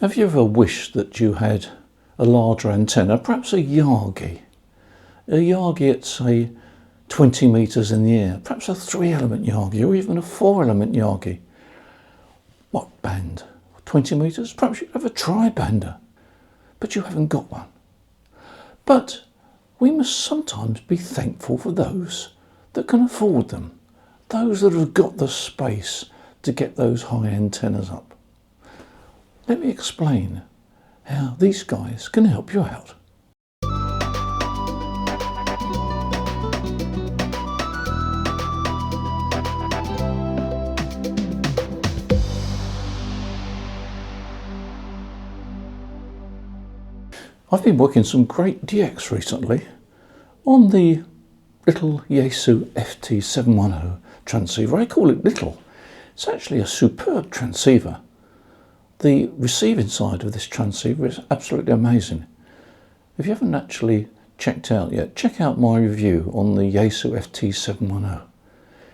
Have you ever wished that you had a larger antenna, perhaps a Yagi? A Yagi at, say, 20 metres in the air, perhaps a 3-element Yagi or even a 4-element Yagi. What band? 20 metres? Perhaps you have a tri-bander, but you haven't got one. But we must sometimes be thankful for those that can afford them, those that have got the space to get those high antennas up. Let me explain how these guys can help you out. I've been working some great DX recently on the little Yaesu FT710 transceiver. I call it little. It's actually a superb transceiver. The receiving side of this transceiver is absolutely amazing. If you haven't actually checked out yet, check out my review on the Yaesu FT710.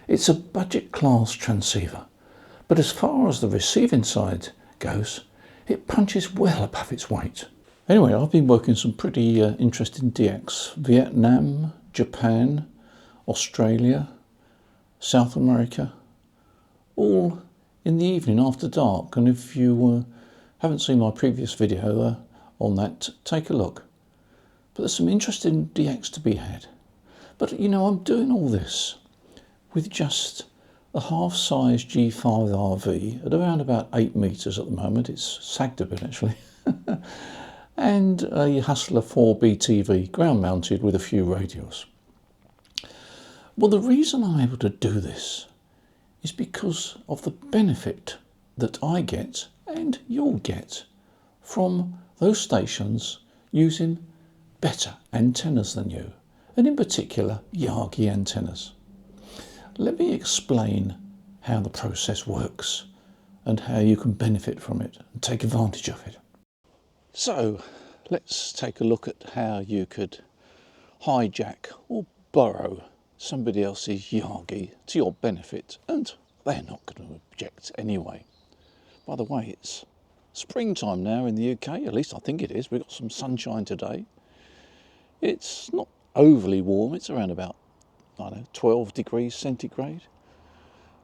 It's a budget class transceiver, but as far as the receiving side goes, it punches well above its weight. Anyway, I've been working some pretty interesting DX. Vietnam, Japan, Australia, South America, all in the evening after dark. And if you haven't seen my previous video on that, take a look. But there's some interesting DX to be had. But you know, I'm doing all this with just a half-size G5RV at around about 8 metres at the moment. It's sagged a bit actually. And a Hustler 4BTV, ground mounted with a few radios. Well, the reason I'm able to do this is because of the benefit that I get and you'll get from those stations using better antennas than you, and in particular Yagi antennas. Let me explain how the process works and how you can benefit from it and take advantage of it. So let's take a look at how you could hijack or borrow somebody else's Yagi to your benefit, and they're not going to object anyway. By the way, it's springtime now in the UK, at least I think it is. We've got some sunshine today. It's not overly warm, it's around about, I don't know, 12 degrees centigrade.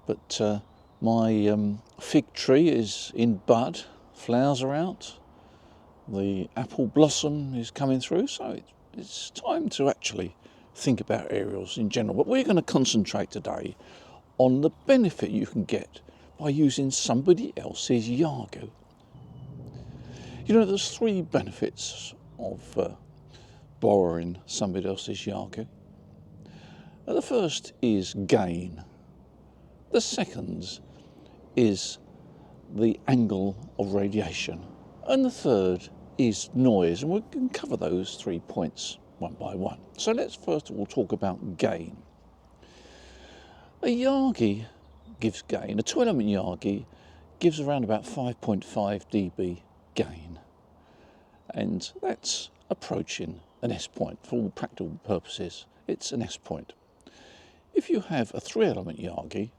But my fig tree is in bud, flowers are out. The apple blossom is coming through, so it's time to actually think about aerials in general. But we're going to concentrate today on the benefit you can get by using somebody else's Yagi. You know, there's 3 benefits of borrowing somebody else's Yagi. The first is gain. The second is the angle of radiation. And the third is noise, and we can cover those 3 points one by one. So let's first of all talk about gain. A Yagi gives gain. A 2-element Yagi gives around about 5.5 dB gain, and that's approaching an S point. For all practical purposes, it's an S point. If you have a 3-element Yagi,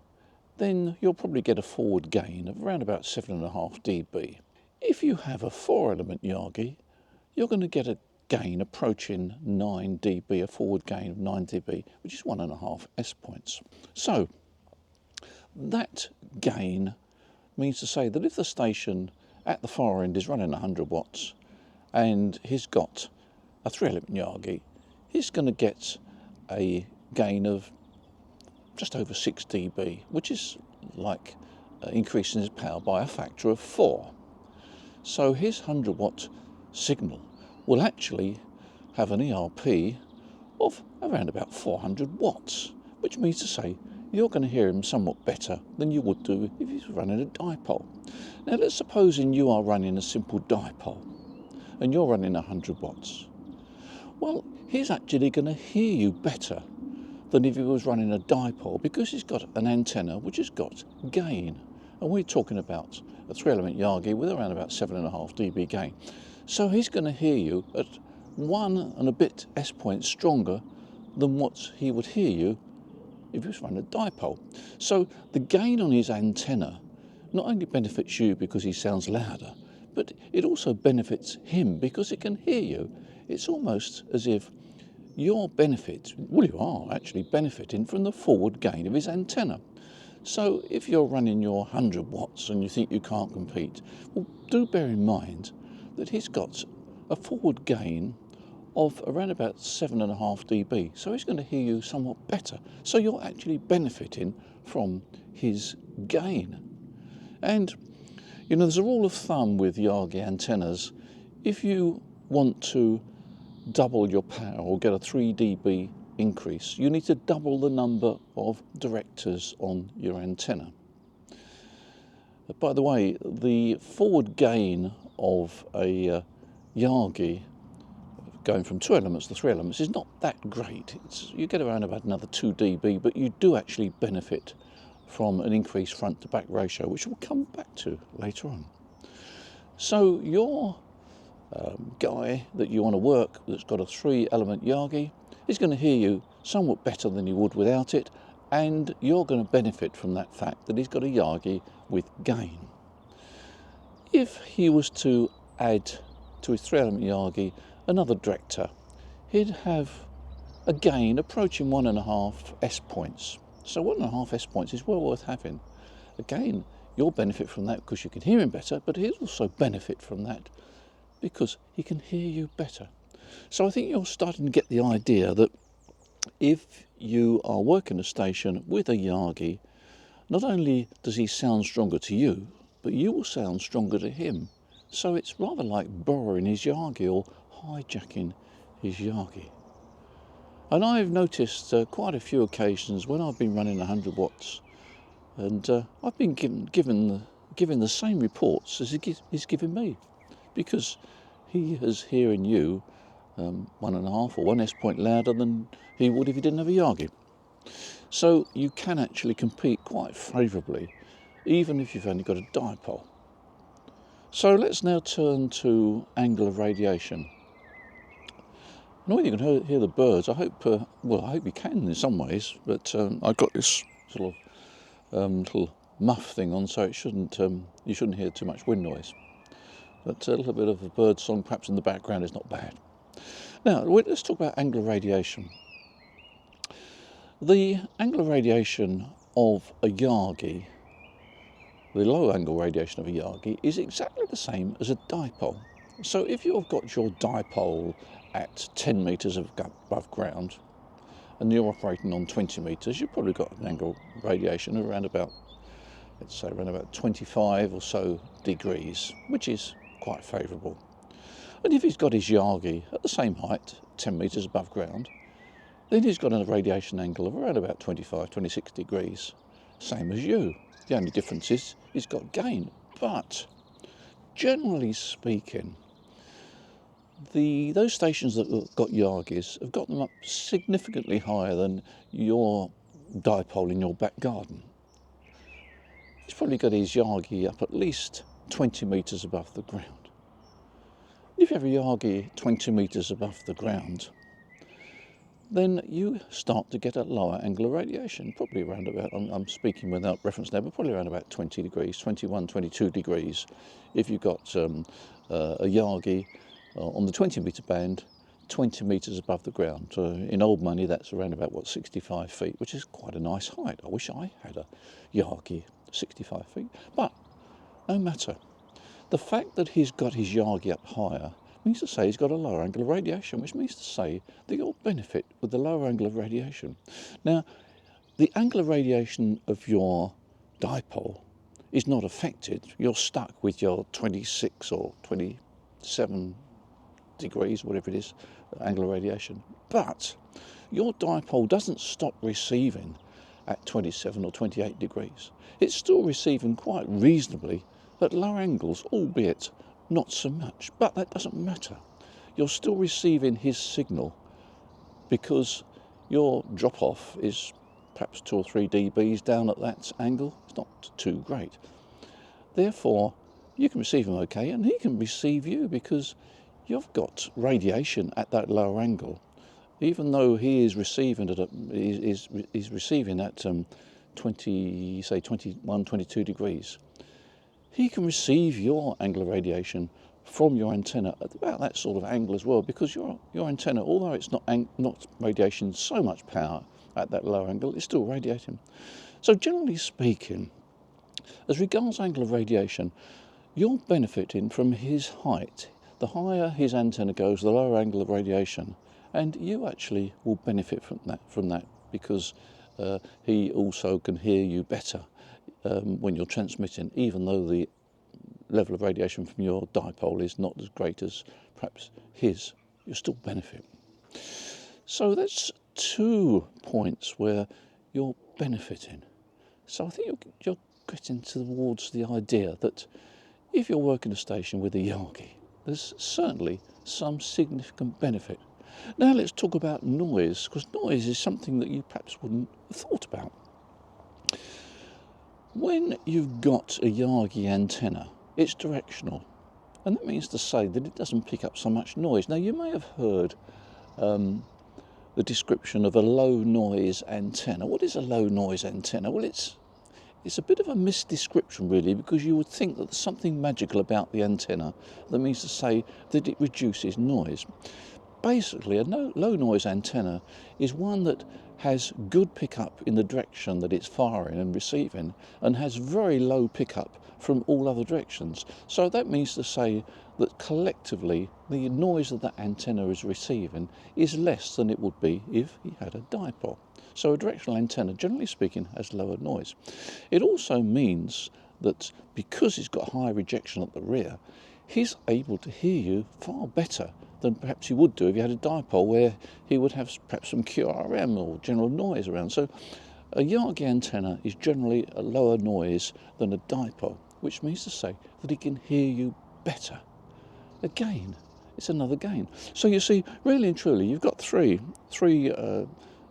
then you'll probably get a forward gain of around about 7.5 dB. If you have a 4-element Yagi, you're going to get a gain approaching 9 dB, a forward gain of 9 dB, which is 1.5 S points. So that gain means to say that if the station at the far end is running 100 watts and he's got a 3-element Yagi, he's going to get a gain of just over 6 dB, which is like increasing his power by a factor of 4. So his 100 watt signal will actually have an ERP of around about 400 watts, which means to say you're going to hear him somewhat better than you would do if he was running a dipole. Now let's suppose you are running a simple dipole and you're running 100 watts. Well, he's actually going to hear you better than if he was running a dipole, because he's got an antenna which has got gain. And we're talking about a 3-element Yagi with around about 7.5 dB gain. So he's going to hear you at 1 and a bit S points stronger than what he would hear you if he was running a dipole. So the gain on his antenna not only benefits you because he sounds louder, but it also benefits him because it can hear you. It's almost as if you are actually benefiting from the forward gain of his antenna. So if you're running your 100 watts and you think you can't compete, well, do bear in mind that he's got a forward gain of around about 7.5 dB. So he's going to hear you somewhat better. So you're actually benefiting from his gain. And, you know, there's a rule of thumb with Yagi antennas. If you want to double your power or get a 3 dB increase, you need to double the number of directors on your antenna. By the way, the forward gain of a Yagi going from 2 elements to 3 elements is not that great. You get around about another 2 dB, but you do actually benefit from an increased front to back ratio, which we'll come back to later on. So your guy that you want to work that's got a 3 element Yagi is going to hear you somewhat better than he would without it, and you're going to benefit from that fact that he's got a Yagi with gain. If he was to add to his 3 element Yagi another director, he'd have a gain approaching 1.5 S points. So 1.5 S points is well worth having. Again, you'll benefit from that because you can hear him better, but he'll also benefit from that because he can hear you better. So I think you're starting to get the idea that if you are working a station with a Yagi, not only does he sound stronger to you, but you will sound stronger to him. So it's rather like borrowing his Yagi or hijacking his Yagi. And I've noticed quite a few occasions when I've been running 100 watts, and I've been given the same reports as he's given me, because he is hearing you 1.5 or 1 S point louder than he would if he didn't have a Yagi. So you can actually compete quite favourably, even if you've only got a dipole. So let's now turn to angle of radiation. I whether you can hear the birds. I hope you can in some ways, but I've got this sort of little muff thing on, so it shouldn't you shouldn't hear too much wind noise. But a little bit of a bird song perhaps in the background is not bad. Now let's talk about angle of radiation. The angle of radiation of a Yagi, the low angle radiation of a Yagi, is exactly the same as a dipole. So if you've got your dipole at 10 metres above ground and you're operating on 20 metres, you've probably got an angle radiation of around about, let's say, around about 25 or so degrees, which is quite favourable. And if he's got his Yagi at the same height, 10 metres above ground, then he's got a radiation angle of around about 25, 26 degrees, same as you. The only difference is he's got gain. But generally speaking, those stations that have got Yagis have got them up significantly higher than your dipole in your back garden. He's probably got his Yagi up at least 20 metres above the ground. If you have a Yagi 20 metres above the ground, then you start to get a lower angle of radiation, probably around about, I'm speaking without reference now, but probably around about 20 degrees, 21, 22 degrees. If you've got a Yagi on the 20 metre band, 20 metres above the ground. In old money, that's around about, 65 feet, which is quite a nice height. I wish I had a Yagi 65 feet, but no matter. The fact that he's got his Yagi up higher means to say he's got a lower angle of radiation, which means to say that you'll benefit with the lower angle of radiation. Now, the angle of radiation of your dipole is not affected. You're stuck with your 26 or 27 degrees, whatever it is, angle of radiation. But your dipole doesn't stop receiving at 27 or 28 degrees. It's still receiving quite reasonably at low angles, albeit not so much, but that doesn't matter. You're still receiving his signal because your drop-off is perhaps 2 or 3 dBs down at that angle. It's not too great. Therefore, you can receive him okay, and he can receive you because you've got radiation at that lower angle. Even though he is receiving at is receiving at 20, say 21, 22 degrees. he can receive your angular radiation from your antenna at about that sort of angle as well, because your antenna, although it's not radiating so much power at that low angle, it's still radiating. So generally speaking, as regards angular radiation, you're benefiting from his height. The higher his antenna goes, the lower angle of radiation, and you actually will benefit from that because he also can hear you better when you're transmitting, even though the level of radiation from your dipole is not as great as perhaps his. You still benefit. So that's 2 points where you're benefiting. So I think you're getting towards the idea that if you're working a station with a Yagi, there's certainly some significant benefit. Now let's talk about noise, because noise is something that you perhaps wouldn't have thought about. When you've got a Yagi antenna, it's directional, and that means to say that it doesn't pick up so much noise. Now you may have heard the description of a low noise antenna. What is a low noise antenna? Well, it's a bit of a misdescription really, because you would think that there's something magical about the antenna that means to say that it reduces noise. Basically, a low noise antenna is one that has good pickup in the direction that it's firing and receiving, and has very low pickup from all other directions. So that means to say that collectively the noise that that antenna is receiving is less than it would be if he had a dipole. So a directional antenna, generally speaking, has lower noise. It also means that because it's got high rejection at the rear, he's able to hear you far better than perhaps he would do if you had a dipole, where he would have perhaps some QRM or general noise around. So a Yagi antenna is generally a lower noise than a dipole, which means to say that he can hear you better. Again, it's another gain. So you see, really and truly, you've got three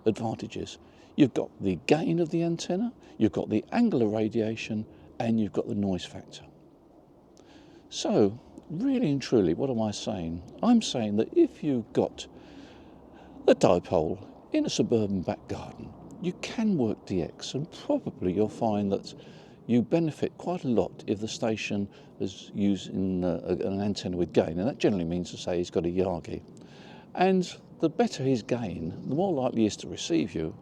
advantages. You've got the gain of the antenna, you've got the angular radiation, and you've got the noise factor. So, really and truly, what am I saying? I'm saying that if you've got a dipole in a suburban back garden, you can work DX, and probably you'll find that you benefit quite a lot if the station is using an antenna with gain, and that generally means to say he's got a Yagi. And the better his gain, the more likely he is to receive you.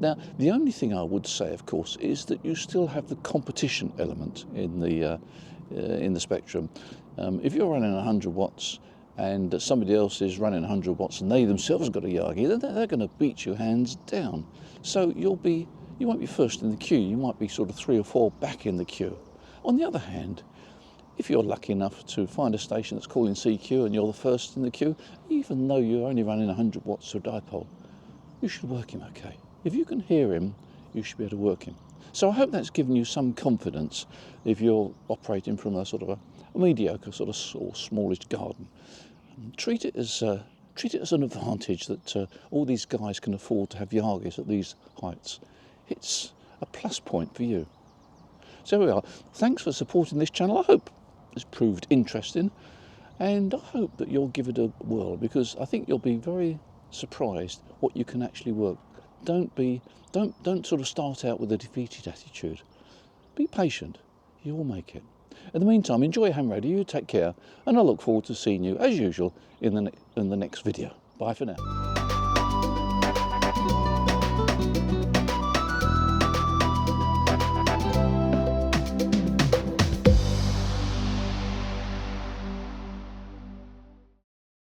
Now, the only thing I would say, of course, is that you still have the competition element in the spectrum. If you're running 100 watts and somebody else is running 100 watts and they themselves have got a Yagi, then they're going to beat you hands down. So you won't be first in the queue, you might be sort of 3 or 4 back in the queue. On the other hand, if you're lucky enough to find a station that's calling CQ and you're the first in the queue, even though you're only running 100 watts to a dipole, you should work him okay. If you can hear him, you should be able to work him. So I hope that's given you some confidence if you're operating from a sort of a mediocre sort of or smallish garden. Treat it as an advantage that all these guys can afford to have Yagis at these heights. It's a plus point for you. So here we are. Thanks for supporting this channel. I hope it's proved interesting, and I hope that you'll give it a whirl, because I think you'll be very surprised what you can actually work. Don't sort of start out with a defeated attitude. Be patient. You will make it. In the meantime, enjoy ham radio. You take care, and I look forward to seeing you as usual in the next video. Bye for now.